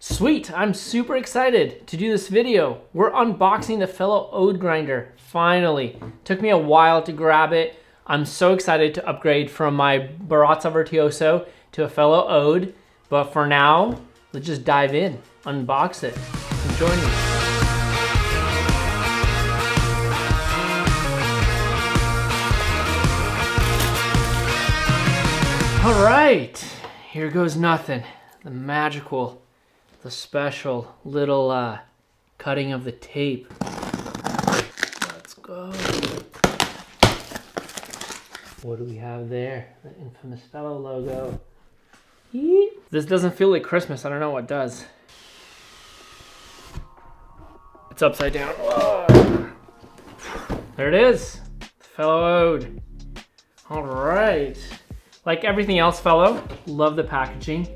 Sweet, I'm super excited to do this video. We're unboxing the Fellow Ode grinder, finally. Took me a while to grab it. I'm so excited to upgrade from my Baratza Virtuoso to a Fellow Ode, but for now, let's just dive in, unbox it. Join me. All right, here goes nothing. The magical, the special little cutting of the tape. Let's go. What do we have there? The infamous Fellow logo. Yeet. This doesn't feel like Christmas. I don't know what does. It's upside down. Whoa. There it is. Fellow Ode. All right. Like everything else Fellow, love the packaging.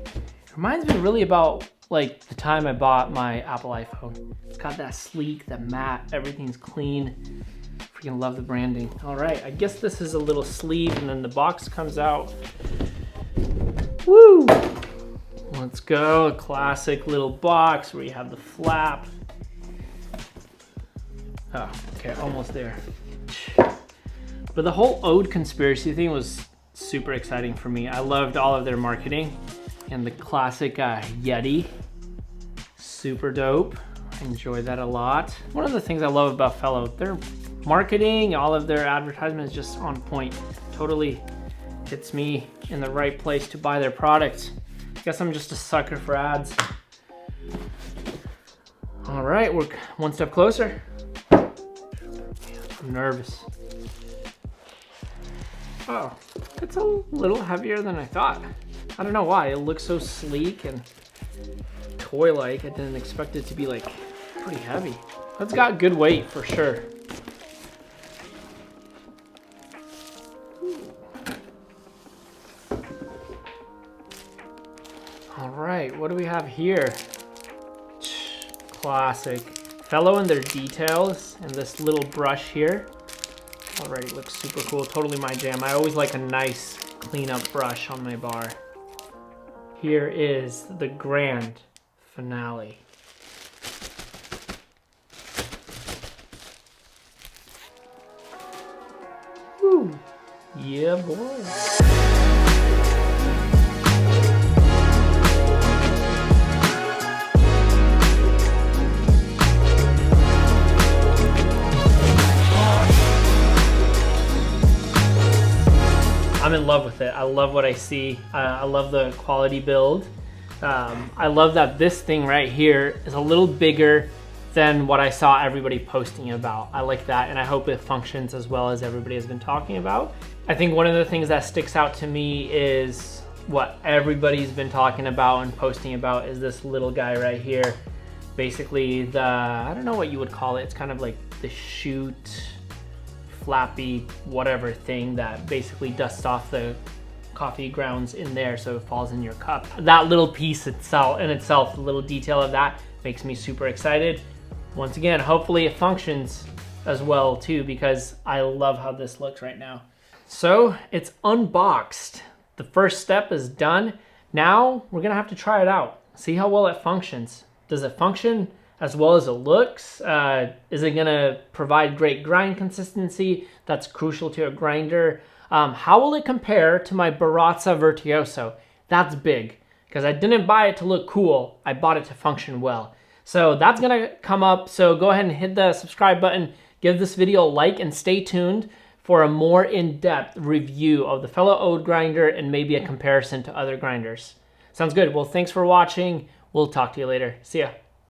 Reminds me really about like the time I bought my Apple iPhone. It's got that sleek, that matte, everything's clean. Freaking love the branding. All right, I guess this is a little sleeve and then the box comes out. Woo! Let's go, a classic little box where you have the flap. Oh, okay, almost there. But the whole Ode conspiracy thing was super exciting for me. I loved all of their marketing and the classic Yeti. Super dope. I enjoy that a lot. One of the things I love about Fellow, their marketing, all of their advertisements just on point. Totally hits me in the right place to buy their products. I guess I'm just a sucker for ads. All right, we're one step closer. I'm nervous. Oh, it's a little heavier than I thought. I don't know why, it looks so sleek and toy-like. I didn't expect it to be like pretty heavy. It's got good weight for sure. All right, what do we have here? Classic. Fellow and their details and this little brush here. Already looks super cool, totally my jam. I always like a nice clean-up brush on my bar. Here is the grand finale. Woo! Yeah, boy. I'm in love with it. I love what I see. I love the quality build. I love that this thing right here is a little bigger than what I saw everybody posting about. I like that, and I hope it functions as well as everybody has been talking about. I think one of the things that sticks out to me is what everybody's been talking about and posting about is this little guy right here. Basically the, I don't know what you would call it. It's kind of like the chute, flappy whatever thing that basically dusts off the coffee grounds in there so it falls in your cup. That little piece itself, the little detail of that makes me super excited. Once again, hopefully it functions as well too, because I love how this looks right now. So it's unboxed. The first step is done. Now we're gonna have to try it out, see how well it functions. Does it function as well as it looks? Is it gonna provide great grind consistency? That's crucial to a grinder. How will it compare to my Baratza Virtuoso? That's big, because I didn't buy it to look cool, I bought it to function well. So that's gonna come up, so go ahead and hit the subscribe button, give this video a like, and stay tuned for a more in-depth review of the Fellow Ode grinder and maybe a comparison to other grinders. Sounds good, well thanks for watching, we'll talk to you later, see ya.